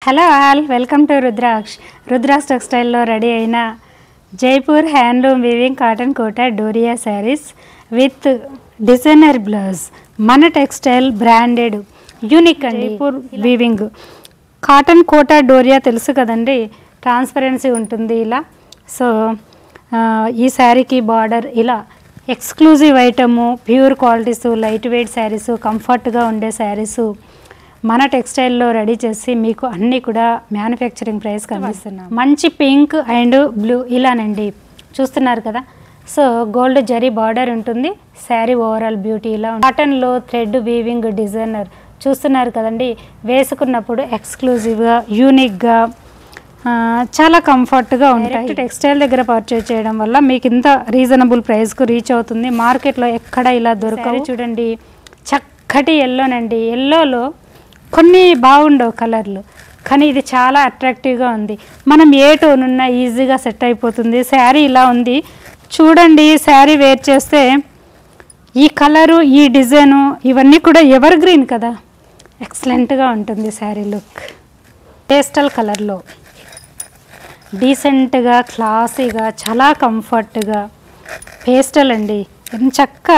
Hello all, welcome to Rudraksha టెక్స్టైల్లో ready అయిన Jaipur handloom weaving cotton Kota Doria saris with designer blouse. మన textile branded unique అండి. Jaipur weaving cotton Kota Doria తెలుసు కదండి, ట్రాన్స్పరెన్సీ ఉంటుంది ఇలా. సో ఈ శారీకి బార్డర్ ఇలా exclusive item, pure qualities, light weight saris, కంఫర్ట్గా ఉండే శారీసు మన టెక్స్టైల్లో రెడీ చేసి మీకు అన్నీ కూడా మ్యానుఫ్యాక్చరింగ్ ప్రైస్ కనిపిస్తున్నాం. మంచి పింక్ అండ్ బ్లూ ఇలానండి చూస్తున్నారు కదా. సో గోల్డ్ జరీ బార్డర్ ఉంటుంది. శారీ ఓవరాల్ బ్యూటీ ఇలా కాటన్లో థ్రెడ్ వీవింగ్ డిజైనర్ చూస్తున్నారు కదండి. వేసుకున్నప్పుడు ఎక్స్క్లూజివ్గా, యూనిక్గా, చాలా కంఫర్ట్గా ఉంటాయి. టెక్స్టైల్ దగ్గర పర్చేజ్ చేయడం వల్ల మీకు ఇంత రీజనబుల్ ప్రైస్కు రీచ్ అవుతుంది. మార్కెట్లో ఎక్కడ ఇలా దొరకవు. చూడండి చక్కటి ఎల్లోనండి. ఎల్లోలో కొన్ని బాగుండవు కలర్లు, కానీ ఇది చాలా అట్రాక్టివ్గా ఉంది. మనం ఏ టోన్ ఉన్నా ఈజీగా సెట్ అయిపోతుంది. శారీ ఇలా ఉంది చూడండి. శారీ వేర్ చేస్తే ఈ కలరు, ఈ డిజైను ఇవన్నీ కూడా ఎవర్ గ్రీన్ కదా, ఎక్సలెంట్గా ఉంటుంది శారీ లుక్. పేస్టల్ కలర్లో డీసెంట్గా, క్లాసీగా, చాలా కంఫర్ట్గా పేస్టల్ అండి. ఎంచక్క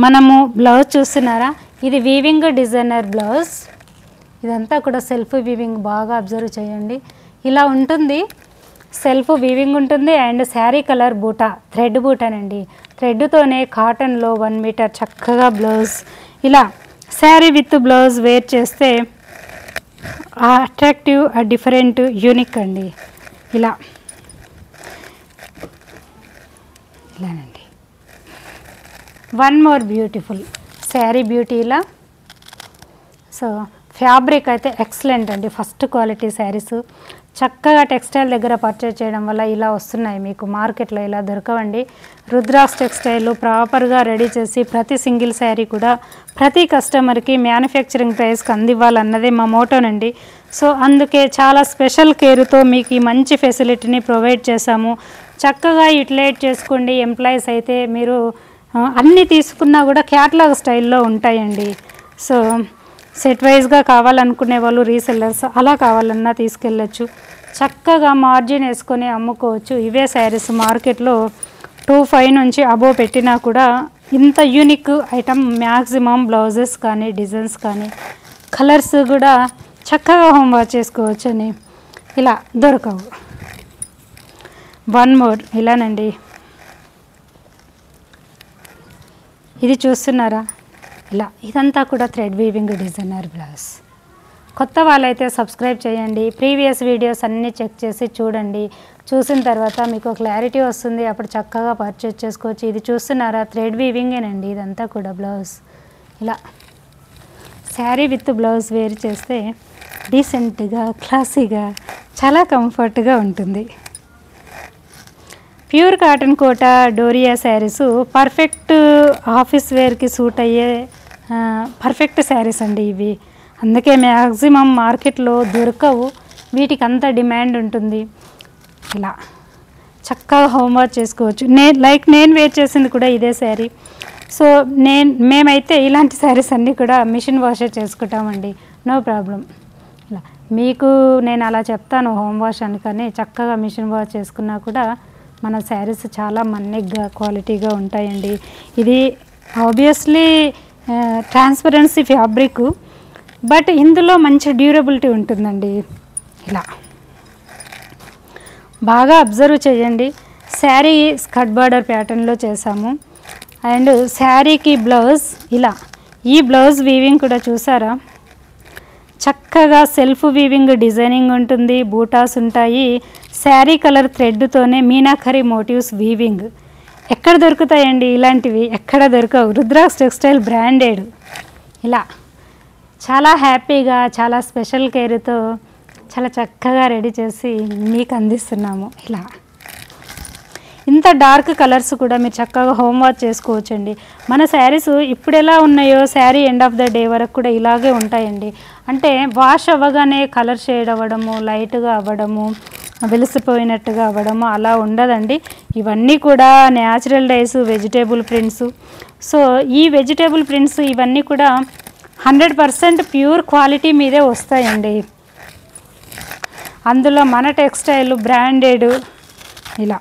మనము బ్లౌజ్ చూస్తున్నారా, ఇది వీవింగ్ డిజైనర్ బ్లౌజ్. ఇదంతా కూడా సెల్ఫ్ వీవింగ్, బాగా అబ్జర్వ్ చేయండి. ఇలా ఉంటుంది, సెల్ఫ్ వీవింగ్ ఉంటుంది. And sari colour buta, thread బూటానండి. థ్రెడ్తోనే కాటన్లో 1 మీటర్ చక్కగా బ్లౌజ్. ఇలా శారీ విత్ బ్లౌజ్ వేర్ చేస్తే అట్రాక్టివ్, డిఫరెంట్, యూనిక్ అండి. ఇలానండి. One more beautiful sari beauty ఇలా. సో ఫ్యాబ్రిక్ అయితే ఎక్సలెంట్ అండి, ఫస్ట్ క్వాలిటీ శారీస్. చక్కగా టెక్స్టైల్ దగ్గర పర్చేజ్ చేయడం వల్ల ఇలా వస్తున్నాయి. మీకు మార్కెట్లో ఇలా దొరకవండి. రుద్రాక్ష టెక్స్టైల్ ప్రాపర్గా రెడీ చేసి ప్రతి సింగిల్ శారీ కూడా ప్రతి కస్టమర్కి మ్యానుఫ్యాక్చరింగ్ ప్రైస్కి అందివ్వాలన్నదే మా మోటోనండి. సో అందుకే చాలా స్పెషల్ కేర్తో మీకు ఈ మంచి ఫెసిలిటీని ప్రొవైడ్ చేశాము. చక్కగా యూటిలైజ్ చేసుకోండి. ఎంప్లాయీస్ అయితే మీరు అన్నీ తీసుకున్నా కూడా క్యాటలాగ్ స్టైల్లో ఉంటాయండి. సో సెట్ వైజ్గా కావాలనుకునే వాళ్ళు, రీసెల్లర్స్ అలా కావాలన్నా తీసుకెళ్ళచ్చు. చక్కగా మార్జిన్ వేసుకొని అమ్ముకోవచ్చు. ఇవే శారీస్ మార్కెట్లో 25 నుంచి అబోవ్ పెట్టినా కూడా ఇంత యూనిక్ ఐటమ్ మ్యాక్సిమం బ్లౌజెస్ కానీ, డిజైన్స్ కానీ, కలర్స్ కూడా చక్కగా హోమ్ వాష్ చేసుకోవచ్చు అని ఇలా దొరకవు. వన్ మోర్ ఇలానండి. ఇది చూస్తున్నారా, ఇలా ఇదంతా కూడా థ్రెడ్ వీవింగ్ డిజైనర్ బ్లౌజ్. కొత్త వాళ్ళైతే సబ్స్క్రైబ్ చేయండి. ప్రీవియస్ వీడియోస్ అన్నీ చెక్ చేసి చూడండి. చూసిన తర్వాత మీకు క్లారిటీ వస్తుంది. అప్పుడు చక్కగా పర్చేజ్ చేసుకోవచ్చు. ఇది చూస్తున్నారా, థ్రెడ్ వీవింగేనండి. ఇదంతా కూడా బ్లౌజ్. ఇలా శారీ విత్ బ్లౌజ్ వేర్ చేస్తే డీసెంట్గా, క్లాసీగా, చాలా కంఫర్ట్గా ఉంటుంది. Pure cotton Kota Doria saris perfect office వేర్కి సూట్ అయ్యే పర్ఫెక్ట్ శారీస్ అండి ఇవి. అందుకే మ్యాక్సిమం మార్కెట్లో దొరకవు. వీటికి అంత డిమాండ్ ఉంటుంది. ఇలా చక్కగా హోమ్ వాష్ చేసుకోవచ్చు. నేను వేర్ చేసింది కూడా ఇదే శారీ. సో మేమైతే ఇలాంటి శారీస్ అన్నీ కూడా మిషన్ వాషే చేసుకుంటామండి, నో ప్రాబ్లం. ఇలా మీకు నేను అలా చెప్తాను హోమ్ వాష్ అని, కానీ చక్కగా మిషన్ వాష్ చేసుకున్నా కూడా మన శారీస్ చాలా మన్నిగ్గా, క్వాలిటీగా ఉంటాయండి. ఇది ఆబ్వియస్లీ ట్రాన్స్పరెన్సీ ఫ్యాబ్రిక్, బట్ ఇందులో మంచి డ్యూరబిలిటీ ఉంటుందండి. ఇలా బాగా అబ్జర్వ్ చేయండి. శారీ స్కర్ట్ బార్డర్ ప్యాటర్న్లో చేసాము. అండ్ శారీకి బ్లౌజ్ ఇలా. ఈ బ్లౌజ్ వీవింగ్ కూడా చూసారా, చక్కగా సెల్ఫ్ వీవింగ్ డిజైనింగ్ ఉంటుంది. బూటాస్ ఉంటాయి. శారీ కలర్ థ్రెడ్తోనే మీనాకరి మోటివ్స్ వీవింగ్. ఎక్కడ దొరుకుతాయండి ఇలాంటివి, ఎక్కడ దొరకవు. Rudraksha textile branded. ఇలా చాలా హ్యాపీగా, చాలా స్పెషల్ కేర్తో చాలా చక్కగా రెడీ చేసి మీకు అందిస్తున్నాము. ఇలా ఇంత డార్క్ కలర్స్ కూడా మీరు చక్కగా హోమ్ వాష్ చేసుకోవచ్చండి. మన శారీస్ ఇప్పుడు ఎలా ఉన్నాయో sari end of the day వరకు కూడా ఇలాగే ఉంటాయండి. అంటే వాష్ అవ్వగానే కలర్ షేడ్ అవ్వడము, లైట్గా అవ్వడము, వెలిసిపోయినట్టుగా అవ్వడము అలా ఉండదండి. ఇవన్నీ కూడా natural dice, vegetable prints. So ఈ వెజిటేబుల్ ప్రింట్స్ ఇవన్నీ కూడా 100% ప్యూర్ క్వాలిటీ మీదే వస్తాయండి. అందులో మన టెక్స్టైల్ బ్రాండెడ్ ఇలా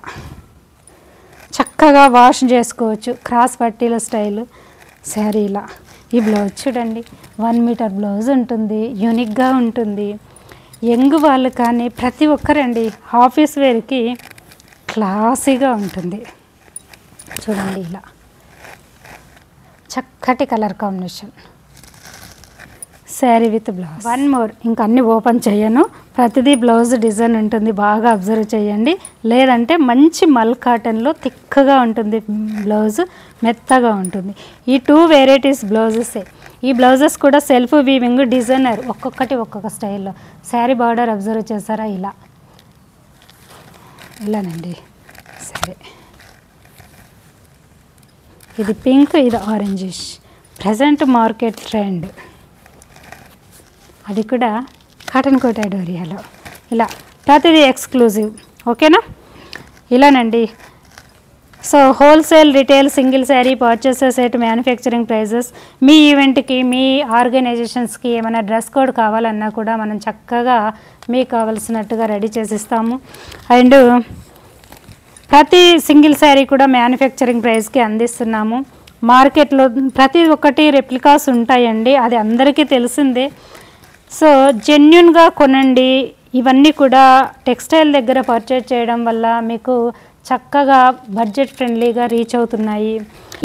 చక్కగా వాష్ చేసుకోవచ్చు. క్రాస్ పట్టీల స్టైల్ శారీ ఇలా. ఈ బ్లౌజ్ చూడండి, 1 మీటర్ బ్లౌజ్ ఉంటుంది, యూనిక్గా ఉంటుంది. యంగ్ వాళ్ళు కానీ ప్రతి ఒక్కరండి ఆఫీస్ వేర్కి క్లాసీగా ఉంటుంది. చూడండి ఇలా చక్కటి colour combination sari with blouse. 1 more, ఇంకా అన్నీ ఓపెన్ చేయను, ప్రతిదీ బ్లౌజ్ డిజైన్ ఉంటుంది, బాగా అబ్జర్వ్ చేయండి. లేదంటే మంచి మల్ కాటన్లో థిక్గా ఉంటుంది బ్లౌజ్, మెత్తగా ఉంటుంది. ఈ 2 వెరైటీస్ బ్లౌజెసే. ఈ బ్లౌజెస్ కూడా సెల్ఫ్ వీవింగ్ డిజైనర్, ఒక్కొక్కటి ఒక్కొక్క స్టైల్లో. శారీ బార్డర్ అబ్జర్వ్ చేస్తారా ఇలా, ఇలానండి. సరే, ఇది పింక్, ఇది ఆరెంజిష్, ప్రజెంట్ మార్కెట్ ట్రెండ్. అది కూడా కాటన్ కోట డోరియాలో ఇలా ప్రతిదీ ఎక్స్క్లూజివ్. ఓకేనా? ఇలానండి. So wholesale, retail, single sari purchases at manufacturing prices. మీ ఈవెంట్కి, మీ ఆర్గనైజేషన్స్కి ఏమైనా డ్రెస్ కోడ్ కావాలన్నా కూడా మనం చక్కగా మీకు కావాల్సినట్టుగా రెడీ చేసిస్తాము. అండ్ ప్రతి సింగిల్ శారీ కూడా మ్యానుఫ్యాక్చరింగ్ ప్రైస్కి అందిస్తున్నాము. మార్కెట్లో ప్రతి ఒక్కటి రెప్లికాస్ ఉంటాయండి, అది అందరికీ తెలిసిందే. సో జెన్యున్గా కొనండి. ఇవన్నీ కూడా టెక్స్టైల్ దగ్గర పర్చేజ్ చేయడం వల్ల మీకు చక్కగా బడ్జెట్ ఫ్రెండ్లీగా రీచ్ అవుతున్నాయి.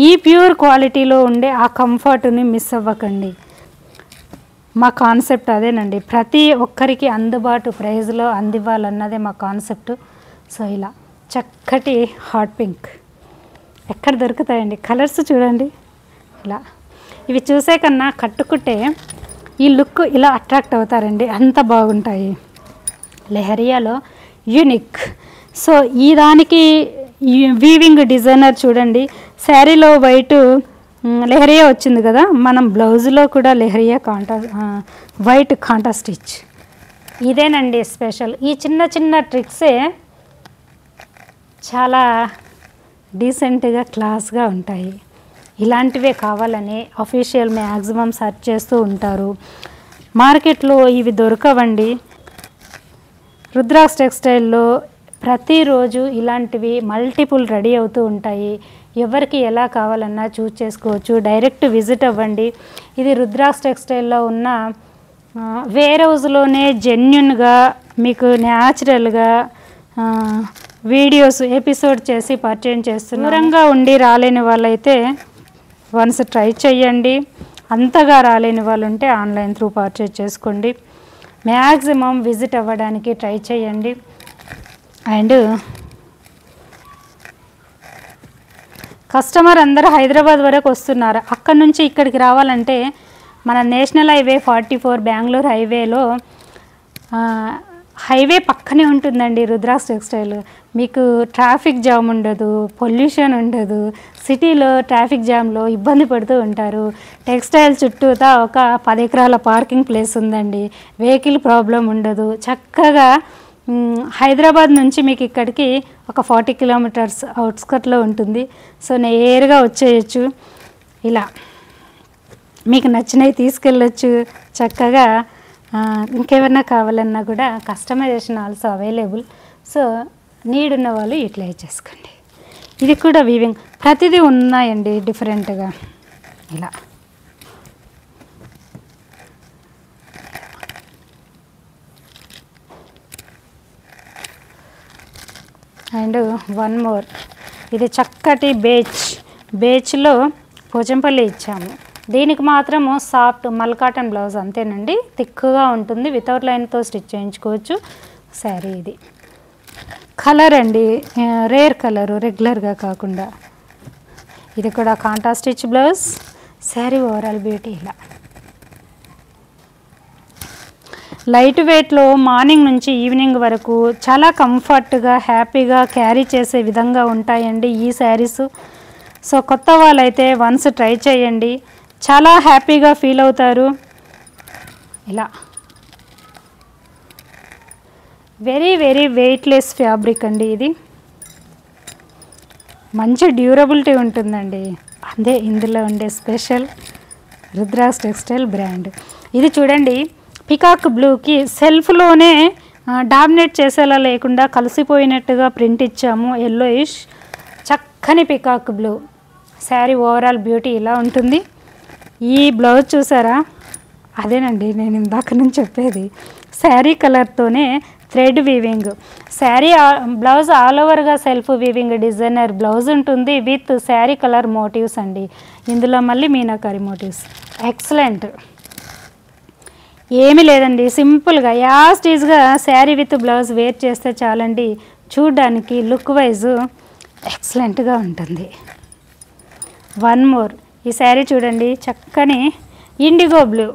ఈ ప్యూర్ క్వాలిటీలో ఉండే ఆ కంఫర్ట్ని మిస్ అవ్వకండి. మా కాన్సెప్ట్ అదేనండి, ప్రతి ఒక్కరికి అందుబాటు ప్రైస్లో అందివ్వాలన్నదే మా కాన్సెప్ట్. సో ఇలా చక్కటి హాట్ పింక్ ఎక్కడ దొరుకుతాయండి, కలర్స్ చూడండి ఇలా. ఇవి చూసే కన్నా కట్టుకుంటే ఈ లుక్ ఇలా అట్రాక్ట్ అవుతారండి, అంత బాగుంటాయి. లెహరియాలో యూనిక్. సో ఈ దానికి వీవింగ్ డిజైనర్ చూడండి, శారీలో వైట్ లెహరియా వచ్చింది కదా, మనం బ్లౌజ్లో కూడా లెహరియా వైట్ కాంటా స్టిచ్. ఇదేనండి స్పెషల్. ఈ చిన్న చిన్న ట్రిక్సే చాలా డీసెంట్గా, క్లాస్గా ఉంటాయి. ఇలాంటివే కావాలని అఫీషియల్ మ్యాక్సిమం సెర్చ్ చేస్తూ ఉంటారు. మార్కెట్లో ఇవి దొరకవండి. రుద్రాక్ష టెక్స్టైల్లో ప్రతిరోజు ఇలాంటివి మల్టిపుల్ రెడీ అవుతూ ఉంటాయి. ఎవరికి ఎలా కావాలన్నా చూస్ చేసుకోవచ్చు. డైరెక్ట్ విజిట్ అవ్వండి. ఇది రుద్రాక్ష టెక్స్టైల్లో ఉన్న వేర్ హౌస్లోనే జెన్యున్గా మీకు న్యాచురల్గా వీడియోస్ ఎపిసోడ్ చేసి పర్చేజ్ చేస్తున్నారు. దూరంగా ఉండి రాలేని వాళ్ళైతే వన్స్ ట్రై చేయండి. అంతగా రాలేని వాళ్ళు ఉంటే ఆన్లైన్ త్రూ పర్చేజ్ చేసుకోండి. మ్యాక్సిమం విజిట్ అవ్వడానికి ట్రై చేయండి. అండ్ కస్టమర్ అందరూ హైదరాబాద్ వరకు వస్తున్నారు. అక్కడ నుంచి ఇక్కడికి రావాలంటే మన నేషనల్ హైవే 44 బెంగళూరు హైవేలో హైవే పక్కనే ఉంటుందండి రుద్రాక్ష టెక్స్టైల్. మీకు ట్రాఫిక్ జామ్ ఉండదు, పొల్యూషన్ ఉండదు. సిటీలో ట్రాఫిక్ జామ్లో ఇబ్బంది పడుతూ ఉంటారు. టెక్స్టైల్ చుట్టూతా ఒక 10 ఎకరాల పార్కింగ్ ప్లేస్ ఉందండి, వెహికల్ ప్రాబ్లం ఉండదు. చక్కగా హైదరాబాద్ నుంచి మీకు ఇక్కడికి ఒక 40 కిలోమీటర్స్ అవుట్స్కట్లో ఉంటుంది. సో నేరుగా వచ్చేయచ్చు. ఇలా మీకు నచ్చినవి తీసుకెళ్ళచ్చు చక్కగా. ఇంకేమన్నా కావాలన్నా కూడా customization also available. So need ఉన్న వాళ్ళు యూటిలైజ్ చేసుకోండి. ఇది కూడా వీవింగ్ ప్రతిదీ ఉన్నాయండి డిఫరెంట్గా ఇలా. అండ్ 1 మోర్, ఇది చక్కటి బేచ్లో పోచంపల్లి ఇచ్చాము. దీనికి మాత్రము సాఫ్ట్ మల్ కాటన్ బ్లౌజ్ అంతేనండి, థిక్గా ఉంటుంది. వితౌట్ లైన్తో స్టిచ్ చేయించుకోవచ్చు. శారీ ఇది కలర్ అండి, రేర్ కలరు, రెగ్యులర్గా కాకుండా. ఇది కూడా kantha stitch blouse. Sari overall beauty ఇలా. లైట్ వెయిట్లో మార్నింగ్ నుంచి ఈవినింగ్ వరకు చాలా కంఫర్ట్గా, హ్యాపీగా క్యారీ చేసే విధంగా ఉంటాయండి ఈ శారీస్. సో కొత్త వాళ్ళైతే వన్స్ ట్రై చేయండి, చాలా హ్యాపీగా ఫీల్ అవుతారు. ఇలా వెరీ వెరీ వెయిట్లెస్ ఫ్యాబ్రిక్ అండి. ఇది మంచి డ్యూరబిలిటీ ఉంటుందండి. అదే ఇందులో ఉండే స్పెషల్ రుద్రాక్ష టెక్స్టైల్ బ్రాండ్. ఇది చూడండి, పికాక్ బ్లూకి సెల్ఫ్లోనే డామినేట్ చేసేలా లేకుండా కలిసిపోయినట్టుగా ప్రింట్ ఇచ్చాము. ఎల్లోయిష్ చక్కని peacock blue. Sari overall beauty ఇలా ఉంటుంది. ఈ బ్లౌజ్ చూసారా, అదేనండి నేను ఇందాక నుంచి చెప్పేది. శారీ కలర్తోనే thread weaving. Sari blouse all ఓవర్గా సెల్ఫ్ వీవింగ్ డిజైనర్ బ్లౌజ్ ఉంటుంది విత్ శారీ కలర్ మోటివ్స్ అండి. ఇందులో మళ్ళీ మీనాకారి మోటివ్స్. ఎక్సలెంట్. ఏమీ లేదండి, సింపుల్గా యాస్టీజ్గా శారీ విత్ బ్లౌజ్ వేర్ చేస్తే చాలండి. చూడ్డానికి లుక్ వైజ్ ఎక్సలెంట్గా ఉంటుంది. వన్ మోర్, ఈ శారీ చూడండి, చక్కని ఇండిగో బ్లూ.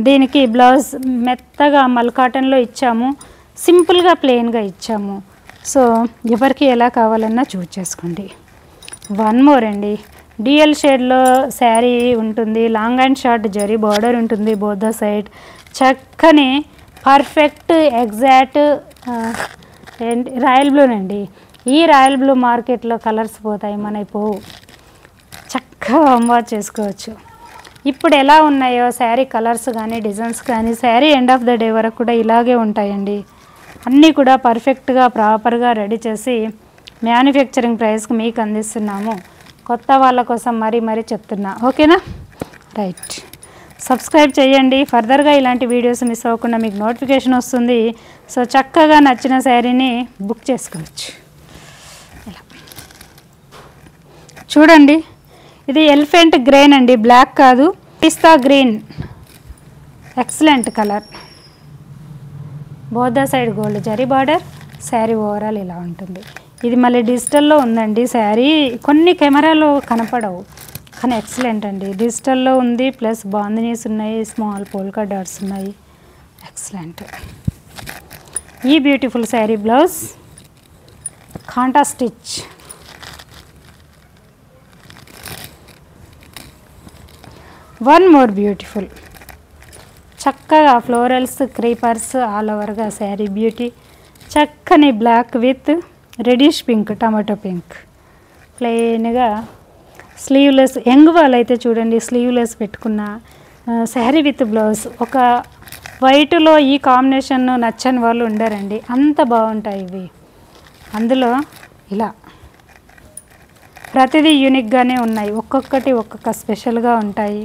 దీనికి బ్లౌజ్ మెత్తగా మల్ కాటన్లో ఇచ్చాము, సింపుల్గా ప్లెయిన్గా ఇచ్చాము. సో ఎవరికి ఎలా కావాలన్నా చూస్ చేసుకోండి. వన్ మోర్ అండి, డిఎల్ షేడ్లో శారీ ఉంటుంది. Long and short zari border ఉంటుంది బోత్ ద సైడ్. చక్కని పర్ఫెక్ట్ ఎగ్జాక్ట్ రాయల్ బ్లూనండి. ఈ రాయల్ బ్లూ మార్కెట్లో కలర్స్ పోతాయి, మనకి పోవు. చక్కగా హోంవర్క్ చేసుకోవచ్చు. ఇప్పుడు ఎలా ఉన్నాయో శారీ కలర్స్ కానీ డిజైన్స్ కానీ sari end of the day వరకు కూడా ఇలాగే ఉంటాయండి. అన్నీ కూడా పర్ఫెక్ట్గా ప్రాపర్గా రెడీ చేసి మ్యానుఫ్యాక్చరింగ్ ప్రైస్కి మీకు అందిస్తున్నాము. కొత్త వాళ్ళ కోసం మరీ చెప్తున్నా, ఓకేనా? రైట్, సబ్స్క్రైబ్ చేయండి. ఫర్దర్గా ఇలాంటి వీడియోస్ మిస్ అవ్వకుండా మీకు నోటిఫికేషన్ వస్తుంది. సో చక్కగా నచ్చిన శారీని బుక్ చేసుకోవచ్చు. ఇలా చూడండి, ఇది ఎలిఫెంట్ గ్రీన్ అండి, బ్లాక్ కాదు, pista green. Excellent colour. Both the side gold zari border. Sari overall ఇలా ఉంటుంది. ఇది మళ్ళీ డిజిటల్లో ఉందండి శారీ. కొన్ని కెమెరాలో కనపడవు కానీ ఎక్సలెంట్ అండి. డిజిటల్లో ఉంది, ప్లస్ బాందినీస్ ఉన్నాయి, స్మాల్ పోల్కా డాట్స్ ఉన్నాయి. ఎక్సలెంట్. ఈ beautiful sari blouse kantha stitch. One more beautiful, చక్కగా ఫ్లోరల్స్ క్రీపర్స్ ఆల్ ఓవర్గా శారీ బ్యూటీ. చక్కని black with reddish pink, tomato pink. ప్లెయిన్గా స్లీవ్లెస్. యంగ్ వాళ్ళైతే చూడండి స్లీవ్లెస్ పెట్టుకున్న శారీ విత్ బ్లౌజ్. ఒక వైట్లో ఈ కాంబినేషన్ నచ్చని వాళ్ళు ఉండరండి, అంత బాగుంటాయి ఇవి. అందులో ఇలా ప్రతిదీ యూనిక్గానే ఉన్నాయి, ఒక్కొక్కటి ఒక్కొక్క స్పెషల్గా ఉంటాయి.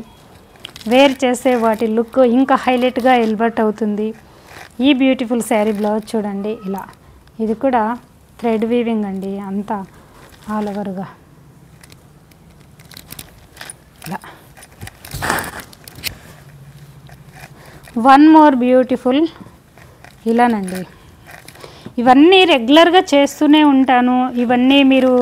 వేర్ చేసే వాటి లుక్ ఇంకా హైలైట్గా ఎలివేట్ అవుతుంది. ఈ బ్యూటిఫుల్ శారీ బ్లౌజ్ చూడండి ఇలా. ఇది కూడా థ్రెడ్ వీవింగ్ అండి, అంతా ఆల్ ఓవర్గా ఇలా. వన్ మోర్ బ్యూటిఫుల్ ఇలానండి. ఇవన్నీ రెగ్యులర్గా చేస్తూనే ఉంటాను. ఇవన్నీ మీరు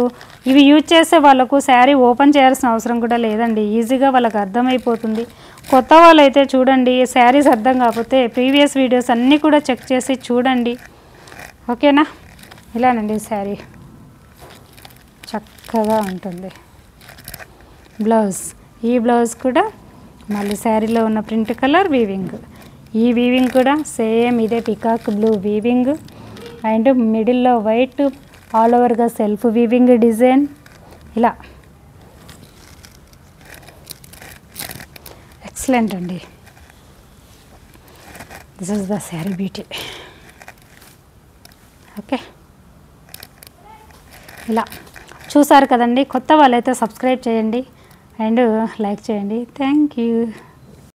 ఇవి యూజ్ చేసే వాళ్ళకు శారీ ఓపెన్ చేయాల్సిన అవసరం కూడా లేదండి, ఈజీగా వాళ్ళకి అర్థమైపోతుంది. కొత్త వాళ్ళైతే చూడండి, శారీస్ అర్థం కాకపోతే ప్రీవియస్ వీడియోస్ అన్నీ కూడా చెక్ చేసి చూడండి, ఓకేనా? ఇలానండి శారీ చక్కగా ఉంటుంది. బ్లౌజ్, ఈ బ్లౌజ్ కూడా మళ్ళీ శారీలో ఉన్న ప్రింట్ కలర్ వీవింగ్. ఈ వీవింగ్ కూడా సేమ్ ఇదే పికాక్ బ్లూ వీవింగ్ అండ్ మిడిల్లో వైట్ ఆల్ ఓవర్గా సెల్ఫ్ వీవింగ్ డిజైన్. ఇలా ఎక్సలెంట్ అండి. This is the sari beauty. Okay, ఇలా చూసారు కదండి. కొత్త వాళ్ళైతే సబ్స్క్రైబ్ చేయండి అండ్ లైక్ చేయండి. Thank you.